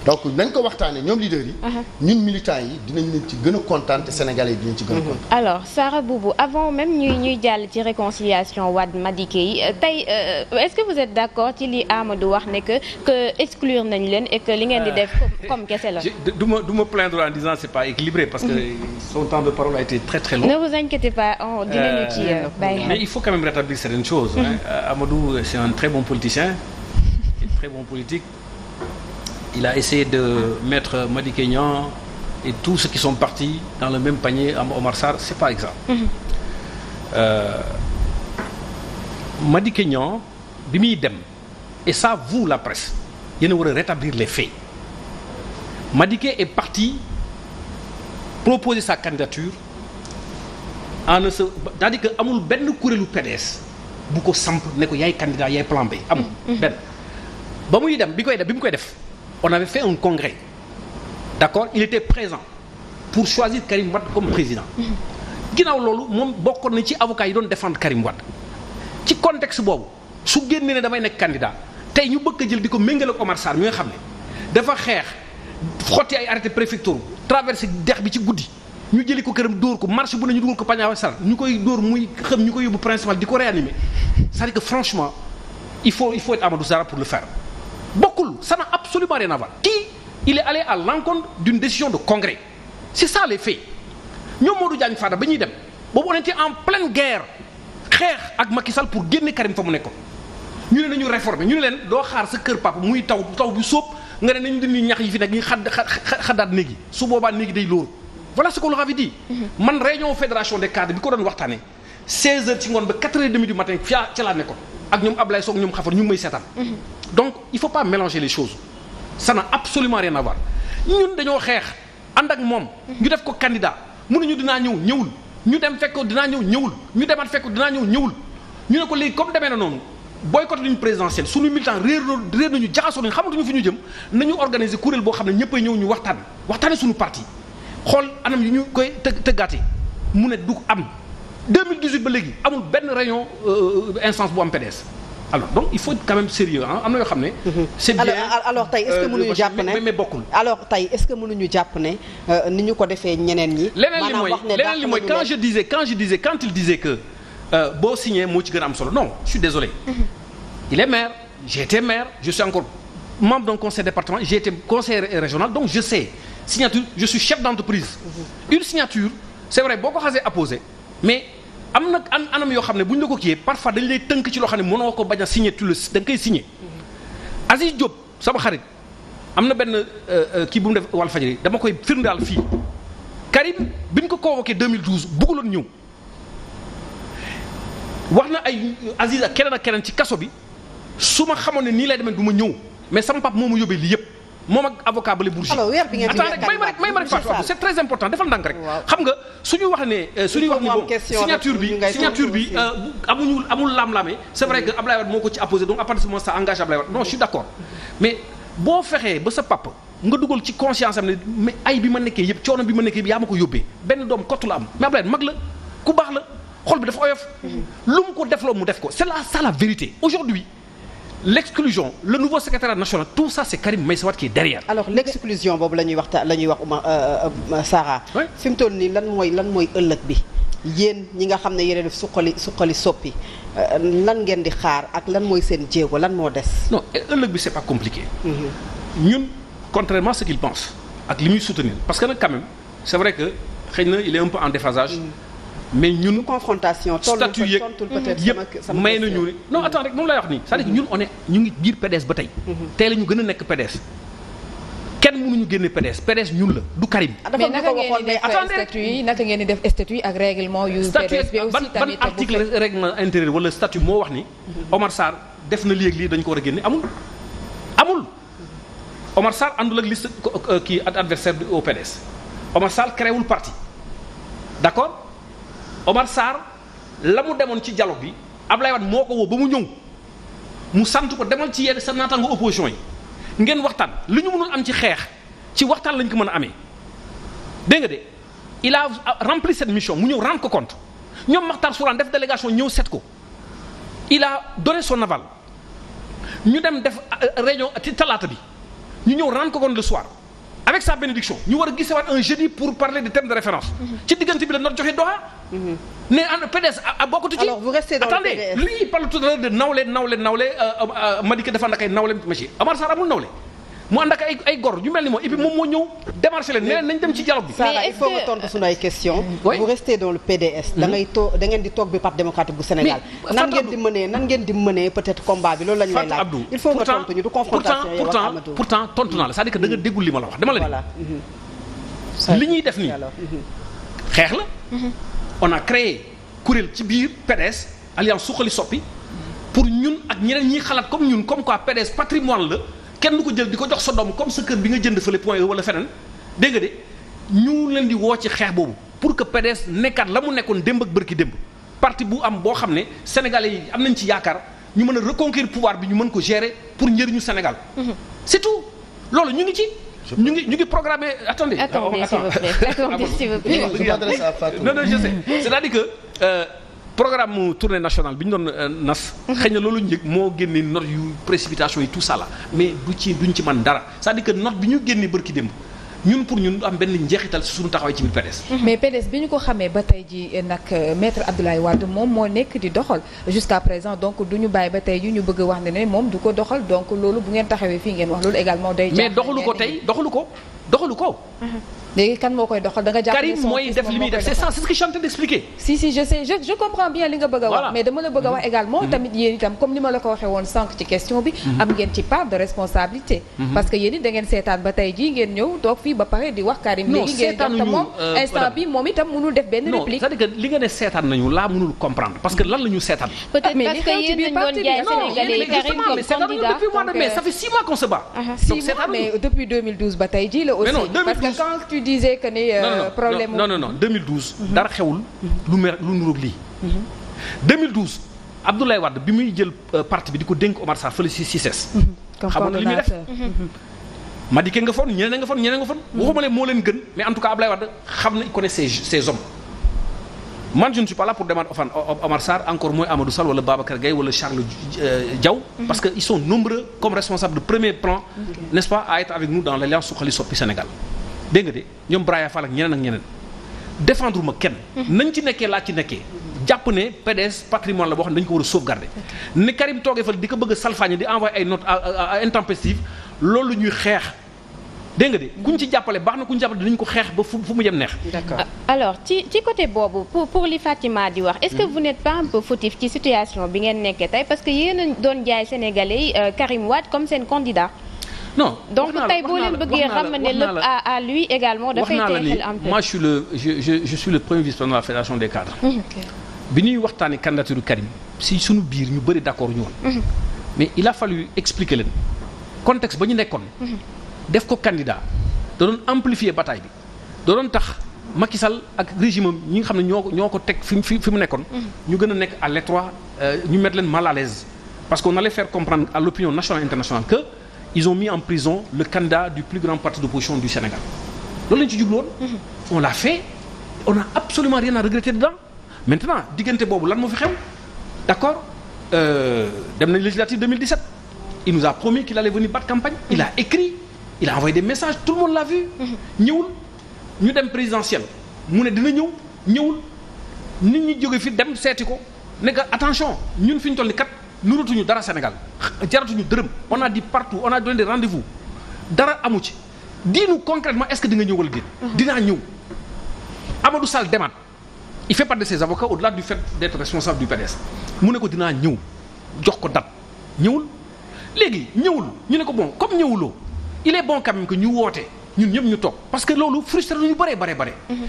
donc nañ ko waxtaanee ñoom leaders yi. ñun militants yi dinañ leen ci gën a kontaan te Sénégalais yi dinañ ci gën a kontaan. alors Sara Boubou avant même ñuy jàll ci réconciliation Wade Madické yi tey est-ce que vous êtes d'accord ci li Amadou wax ne que exclure nañ leen et que li ngeen di def comme kese la. du ma plaindre en disant c'est pas équilibré parce que son temps de parole a été très très long. ne vous inquiétez pas dinañu ci bàyyi. mais il faut quand même rétablir certaines choses. Amadou c'est un très bon politicien, très bon politique. Il a essayé de mettre Madické Niang et tous ceux qui sont partis dans le même panier Omar Sarr, c'est pas exact. Madické Niang bi muy dem et ça vous la presse yéen a war a rétablir les faits. Madické est parti proposer sa candidature c'est-à-dire que amul benn kuréelu PDS bu ko samp ne ko yaay candidat yaay plan B amul benn ba muy dem bi mu koy def on avait fait un congrès d'accord il était présent pour choisir Karim Wade comme président ginnaaw loolu moom bokkoon na ci avocat yi doon défendre Karim Wade ci contexte boobu su génnee ne damay nekk candidat tey ñu bëgg a jël di ko méngale ak Omar Sarr mi nga xam ne dafa xeex xotti ay arrêté préfectoraux traversé dex bi ci guddi ñu jëli ko këram dóor ko marche bu ne ñu dugal ko Pagnawar Sarr ñu koy dóor muy xam ñu koy yóbbu principal di ko réanimer c'est-à-dire que franchement il faut être Amadou Sarr pour le faire bokkul ça n'a absolument rien à voir kii il est allé à l'encontre d'une décision de congrès c'est ça les faits ñoom Modou Diagne Fada ba ñuy dem boobu on était en pleine guerre xeex ak Macky Sall pour génne Karim fa mu nekkoon ñu ne nañu réformer ñu ne leen doo xaar sa kër papa muy taw bi sóob nga ne nañu dindi ñax yi fi nekk ñu xaddaat néeg yi su boobaa néegi day lóoru voilà ce qu'on leur avait dit man réunion fédération des cadres bi ko doon waxtaanee 16h ci ngoon ba 4h30 du matin ca laa nekkoon ak ñoom Ablaye Sow ñoom xafar ñu ngi may seetaan donc il faut pas mélanger les choses ça n'a absolument rien à voir ñun dañoo xeex ànd ak moom ñu def ko candidat mënuñu dinaa ñëw ñëwul ñu dem fekk ko dinaa ñëw ñëwul ñu demaat fekk ko dinaa ñëw ñëwul ñu ne ko léegi comme demee na noonu boycott luñu présidentielle suñu militant réer nañu jaxasoo nañu xamatuñu fi ñu jëm nañu organiser kuréel boo xam ne ñëppay ñëw ñu waxtaane suñu parti xool anam yi ñu koy tëggaatee mu ne du am 2018 ba léegi amul benn réunion instance bu am PDS alors donc il faut être quand même sérieux am na yoo xam ne. c'est bien alors tey est-ce que mënuñu jàpp ne mais bokkul. alors tey est-ce que mënuñu jàpp ne ni ñu ko defee ñeneen ñi. leneen li mooy quand il disait que boo signé moo ci gën a am solo non je suis désolé. il est maire j'ai été maire je suis encore membre d'un conseil départemental j'ai été conseiller régional donc je sais signature je suis chef d'entreprise. une signature c'est vrai boo ko xasee apposé mais. am na anam yoo xam ne bu ñu la ko kiiyee parfois dañu lay tënk ci loo xam ne mënoo ko bañ a signé tu le da nga koy signé. Aziz Diop sama xarit am na benn kii bu mu def Walfadjri dama koy firndaal fii Karim bi ñu ko convoqué 2012 bëgguloon ñëw wax na ay Aziz ak keneen ci kaso bi su ma xamoon ne nii lay demee du ma ñëw mais sama papa moo ma yóbbee lii yëpp. moom ak avocat Bale Bourgi. alors weer bi ngeen may ma rek Fatou c'est très important defal ndànk rek. xam nga suñuy wax ne suñuy wax ni bon signature bi amul laam-laame c'est vrai que Ablaye Wade moo ko ci apposé donc à partir de ce moment ça engage Ablaye Wade non je suis d'accord mais boo fexee ba sa papa nga dugal ci conscience am ne mais ay bi ma nekkee yëpp coono bi ma nekkee yëpp yaa ma ko yóbbee benn doom kottu la am mais Ablaye mag la ku baax la xol bi dafa oyof. lu mu ko defloo mu def ko c'est ça la vérité aujourd'hui l'exclusion le nouveau secrétaire national tout ça c'est Karim Meïssa Wade qui est derrière. alors l'exclusion boobu la ñuy wax Sara. fi mu toll nii lan mooy ëllëg bi yéen ñi nga xam ne yéen a def suqali soppi lan ngeen di xaar ak lan mooy seen jéego lan moo des. non ëllëg bi c'est pas compliqué. ñun contrairement à ce qu'il pense ak li muy soutenir parce que nag quand même c'est vrai que xëy na il est un peu en déphasage. mais ñun confrontation statut yeeg yëpp may nañu non attends rek moom lay wax nii c'est-à-dire que ñun ñu ngi biir PDS ba tey tey la ñu gën a nekk PDS kenn mënuñu génne PDS ñun la du Karim. mais naka ngeen di def statut ak règlement yu PDS bi aussi tamit ban article règlement intérieur wala statut moo wax ni Omar Sarr def na léegi lii dañ ko war a génne amul Omar Sarr àndul ak liste kii adversaire au PDS Omar Sarr créewul parti d'accord Omar Sarr la mu demoon ci dialogue bi Ablaye Wade moo ko woo ba mu ñëw mu sant ko demal ci yenn sa naataango opposition yi ngeen waxtaan li ñu mënul am ci xeex ci waxtaan lañ ko mën a amee dégg nga de il a rempli cette mission mu ñëw rendre ko compte ñoom Makhtar Sourane def délégation ñëw seet ko il a donné son aval ñu dem def réunion ci talaata bi ñu ñëw rendre ko compte le soir avec sa bénédiction ñu war a gisewaat un jeudi pour parler des thèmes de référence. ci diggante bi la note joxe Doha. ne en PDS a bokkatu ci. alors vous restez dans le PDS. Attendez lui il parle tout à l'heure de nawle Madické dafa ànd ak ay nawle monsieur Omar Sarr amul nawle mu ànd ak ay gor yu mel ni moom et puis moom moo ñëw démarché leen ne leen nañ dem ci dialogue bi. Sarah il faut nga tontu suñu ay questions. vous restez dans le PDS. da ngeen di toog bi parti démocratique bu Sénégal. nan ngeen di mënee peut-être combat bi loolu lañ lay laaj. il faut nga tontu ñu du confrontation yow ak Amadou. pourtant tontu naa la c'est-à-dire que da nga déggul li ma la wax dama la ne. li ñuy def nii xeex la. on a créé kuréel ci biir PDS alliance Suxali Soppi pour ñun ak ñeneen ñiy xalaat comme ñun comme quoi PDS patrimoine la. kenn du ko jël di ko jox sa doom comme sa kër bi nga jënd fële point wala feneen dégg nga de ñu leen di woo ci xeex boobu pour que PDS nekkaat la mu nekkoon démb ak bërki démb parti bu am boo xam ne sénégalais yi am nañ ci yaakaar ñu mën a reconquérir pouvoir bi ñu mën ko gérer pour njëriñu Sénégal. c'est tout loolu ñu ngi ci. ñu ngi programmé attendez s'il vous plaît. non je sais c'est-à-dire que programme tournée nationale bi ñu doon nas. xëy na loolu njëkk moo génne note yu précipitation yi tout ça là mais duñ ci mën dara c'est-à-dire que note bi ñu génne bërki démb ñun pour ñun am benn njeexital si suñu taxawaay ci biir PDS. mais PDS bi ñu ko xamee ba tey ji nag maître Abdoulaye Wade moom moo nekk di doxal jusqu'à présent donc du ñu bàyyi ba tey ji ñu bëgg a wax ne moom du ko doxal donc loolu bu ngeen taxawee fii ngeen wax loolu également day. mais doxalu ko tey doxalu ko. léegi kan moo koy doxal da nga jàpp Karim mooy def li muy def c'est ça c'est ce que je suis en train d'expliquer. si je sais je comprends bien li nga bëgg a wax. mais dama la bëgg a wax également tamit yéen itam comme ni ma la ko waxee woon sànq ci question bi. am ngeen ci part de responsabilité. parce que yéen it da ngeen seetaan ba tey jii ngeen ñëw toog fii ba pare di wax Karim. non léegi ngeen jox te moom instant bi moom itam mënul def benn réplique. non c'est-à-dire que li nga ne seetaan nañu laa mënul comprendre parce que lan la ñu seetaan. peut-être parce que yéen dañu doon jaay Sénégalais Karim comme candidat mais ça fait 6 mois qu'on se bat. 6 mois mais depuis 2012 ba tey jii la aussi. parce que quand tu disais que ne problème non 2012. dara xewul lu nuroog lii. 2012 Abdoulaye Wade bi muy jël parti bi di ko dénk Omar Sarr fële si CICES. xam nga li muy def. Madické nga foon ñeneen nga foon. waxuma leen moo leen gën mais en tout cas Abdoulaye Wade xam na il connaît ses hommes. man je ne suis pas là pour débattre Omar Sarr encore moins Amadou Sall wala Babacar Gaye wala Charles Diaw. parce que ils sont nombreux comme responsables de premier plan. n'est-ce pas à être avec nous dans l'alliance Suxali Soppi Sénégal. dégg nga de ñoom Braya Fall ak ñeneen défendre ma kenn. nañ ci nekkee laa ci nekkee. jàpp ne PDS patrimoine la boo xam ne dañu ko war a sauvegarder. ne Karim toogee fal di ko bëgg a salfaañe di envoyer ay notes intempestives loolu ñuy xeex. dégg nga de kuñ ci jàppale baax na kuñ jàppale dinañ ko xeex ba fu mu jëm neex. d'accord alors ci côté boobu pour li Fatima di wax est-ce que vous n'êtes pas un peu fautif ci situation bi ngeen nekkee tey parce que yéen a doon jaay Sénégalais yi Karim Wade comme seen candidat. non donc tey boo leen bëggee ramener lépp à lui également dafay tey xel un peu. moi je suis le premier vice-président de la fédération des cadres. bi ñuy waxtaanee candidature Karim si suñu biir ñu bëri d'accord ñu woon. mais il a fallu expliquer leen contexte ba ñu nekkoon. def ko candidat da doon amplifier bataille bi da doon tax Macky Sall ak régime am ñi nga xam ne ñoo ko teg fi mu nekkoon. ñu gën a nekk à l'étroit ñu mettre leen mal à l'aise parce qu'on allait faire comprendre à l'opinion nationale et internationale que ils ont mis en prison le candidat du plus grand parti d'opposition du Sénégal loolu lañu ci jublu woon. on l'a fait on a absolument rien à regretter dedans maintenant diggante boobu lan moo fi xew d'accord dem nañ législative 2017 il nous a promis qu'il allait venir battre campagne il a écrit il a envoyé des messages tout le monde l'a vu ñëwul ñu dem présidentielle mu ne dina ñëwul nit ñi jóge fi dem seeti ko ne que attention ñun fi ñu toll ni kat nuratuñu dara Sénégal jaratuñu dërëm on a dit partout on a donné des rendez-vous dara amu ci dis-nous concrètement est-ce que di nga ñëw wala déet dinaa ñëw Amadou Sall demaat il fait partie de ses avocats au-delà du fait d'être responsable du PDS mu ne ko dinaa ñëw jox ko date ñëwul léegi ñëwul ñu ne ko bon comme ñëwuloo il est bon quand même que ñu woote ñun ñëpp ñu toog parce que loolu frustré lu ñu bare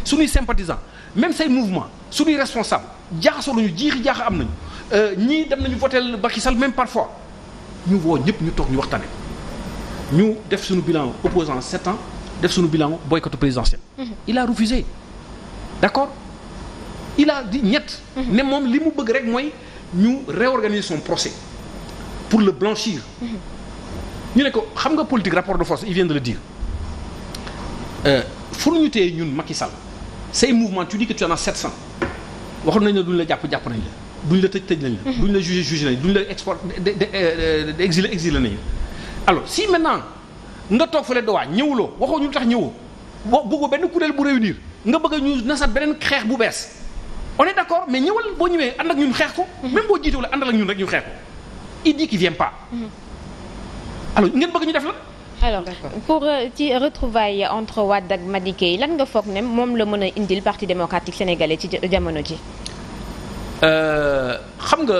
suñuy sympathisants même say mouvement suñuy responsable jaaxasoo lañu jaaxa am nañu ñii dem nañu voter Macky Sall même parfois ñu woo ñëpp ñu toog ñu waxtaane ñu def suñu bilan opposant 7 ans def suñu bilan boycott présidentiel il a refusé d'accord il a dit ñett ne moom li mu bëgg rek mooy ñu réorganiser son procès pour le blanchir ñu ne ko xam nga politique rapport de force il vient de le dire fu ñu téye ñun Macky Sall say mouvement tu dis que tu en as 700 waxoon nañ la duñ la jàpp nañ la duñ la tëj nañ la duñ la jugé nañ duñ la export exilé nañ la alors si maintenant nga toog fële dowaa ñëwuloo waxoo ñu tax ñëwoo bëggoo benn kuréel bu réunir nga bëgg ñu nasat beneen xeex bu bees on est d'accord mais ñëwal boo ñëwee ànd ak ñun xeex ko même boo jiitewul àndal ak ñun rek ñu xeex ko il dit qu'il vient pas alors ngeen bëgg ñu def la alors pour ci retrouvailles entre Wade ak Madické yi lan nga foog ne moom la mën a indil parti démocratique sénégalais ci jamono ji. xam nga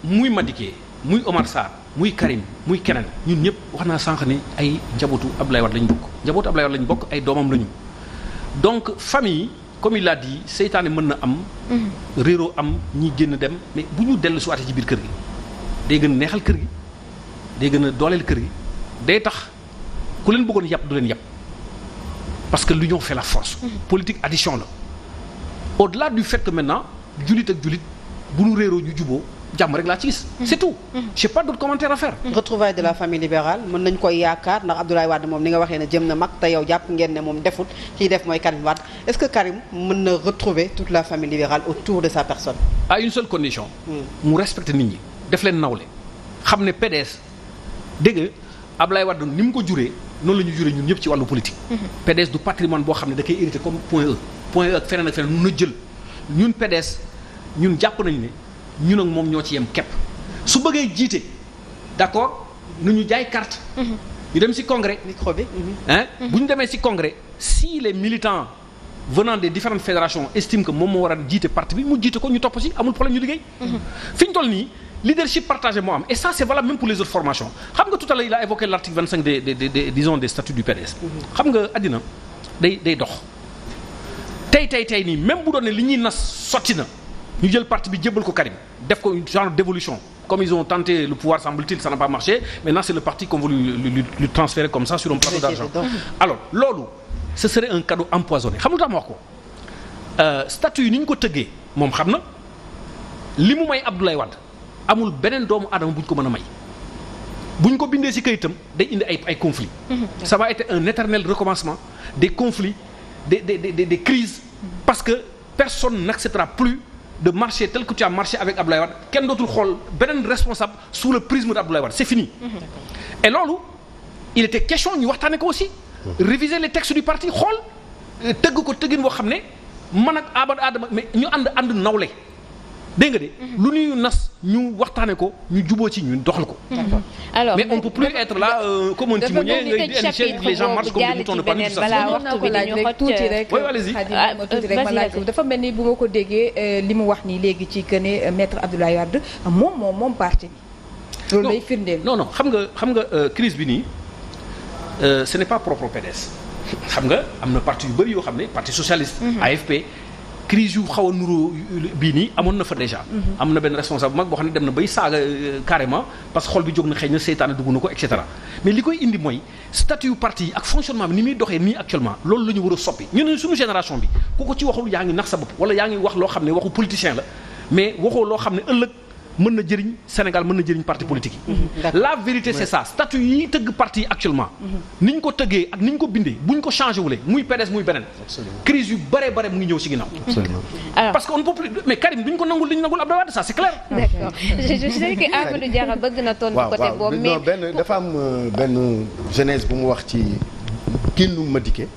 muy Madické muy Omar Sarr muy Karim muy keneen ñun ñëpp wax naa sànq ni ay njabootu Abdoulaye Wade lañ bokk njabootu Abdoulaye Wade lañ bokk ay doomam lañu donc famille comme il l'a dit seytaane mën na am. réeroo am ñi génn dem mais bu ñu dellu si waatee ci biir kër gi day gën a neexal kër gi day gën a dooleel kër gi day tax. ku leen bëggoon yàpp du leen yàpp parce que l'union fait la force. Politique addition la au-delà du fait que maintenant jullit ak jullit bu nu réeroo ñu juboo jàmm rek laa ci gis. c'est tout. j'ai pas d'autres commentaires à faire. retrouvailles de la famille libérale mën nañ koy yaakaar ndax Abdoulaye Wade moom ni nga waxee ne jëm na mag te yow jàpp ngeen ne moom defut kii def mooy Karim Wade est-ce que Karim mën na retrouver toute la famille libérale autour de sa personne. à une seule condition. mu respecter nit ñi def leen nawle xam ne PDS dégg nga Abdoulaye Wade ni mu ko juree. noonu la ñu juree ñun ñëpp ci wàllu politique. PDS du patrimoine boo xam ne da koy hérité comme point E ak feneen ak feneen mun na jël ñun PDS ñun jàpp nañu ne ñun ak moom ñoo ci yem képp su bëggee jiite d'accord nu ñu jaay carte. ñu dem ci congrès. micro bi. bu ñu demee ci congrès si les militants venant des différentes fédérations estiment que moom moo war a jiite parti bi mu jiite ko ñu topp ci amul problème ñu liggéey. fi ñu toll nii. leadership partagé moo am et ça c'est valable même pour les autres formations xam nga tout à l'heure il a évoqué l'article 25 des statuts du PDS. xam nga àddina day dox tey nii même bu doon ne li ñuy nas sotti na ñu jël parti bi jébbal ko Karim def ko une genre d'évolution comme ils ont tenté le pouvoir semble-t-il ça n'a pas marché maintenant c'est le parti qu'on veut lui transférer comme ça sur un plateau d'argent. Alors loolu ce serait un cadeau empoisonné xam nga lu tax ma wax ko statut yi ni ñu ko tëggee moom xam na li mu may Abdoulaye Wade. amul beneen doomu aadama bu ñu ko mën a may bu ñu ko bindee ci kayitam day indi ay conflits. Ça va être un éternel recommencement des conflits des crises parce que personne n'acceptera plus de marcher tel que tu as marché avec Abdoulaye Wade kenn dootul xool beneen responsable sous le prisme d'Abdoulaye Wade c'est fini. Et loolu il était question ñu waxtaane ko aussi. réviser les textes du parti xool tëgg ko tëggin boo xam ne man ak Adama mais ñu ànd nawle. dégg nga de lu ñuy nas ñu waxtaane ko ñu juboo ci ñu doxal ko. alors mais on peut plus être là comme un timonier ngay indi les gens marchent comme des moutons de Paris. tuuti rek allez-y. ma laaj ko dafa mel ni bu ma ko déggee li mu wax nii léegi ci que ne maître Abdoulaye Wade moom parti bi. loolu lay firndeel. non xam nga crise bi nii ce n'est pas propre au PDS. xam nga am na parti yu bëri yoo xam ne parti socialiste. AFP. crise yu xaw a nuroo bii nii amoon na fa déjà. am na benn responsable bu mag boo xam ne dem na bay saaga carrément parce que xol bi jóg na xëy na seytaane dugg na ko et cetera mais li koy indi mooy statut yu parti yi ak fonctionnement bi ni muy doxee nii actuellement loolu la ñu war a soppi ñu ne suñu génération bi ku ko ci waxul yaa ngi nax sa bopp wala yaa ngi wax loo xam ne waxu politicien la mais waxoo loo xam ne ëllëg mën na jëriñ Sénégal mën na jëriñ parti politique yi. La vérité c'est ça statut yi tëgg parti actuellement. ni ñu ko tëggee ak ni ñu ko bindee bu ñu ko changé wulee muy PDS muy beneen. crise yu bare mu ngi ñëw ci ginnaaw. parce que on ne peut plus mais Karim duñ ko nangul li ñu nangul Abdoulaye Wade ça c'est clair. d'accord je sais que Amadou Diarra bëgg na tontu côté boobu. mais non benn dafa am benn genèse bu mu wax ci. génnu Madické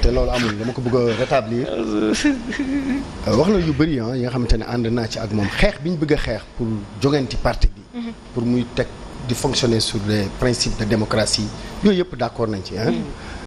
te loolu amul dama ko bëgg a rétablir wax na yu bëri yi nga xamante ne ànd naa ci ak moom xeex bi ñu bëgg a xeex pour joganti parti bi pour muy teg di fonctionner sur les principes de démocratie yooyu yëpp d'accord nañ ci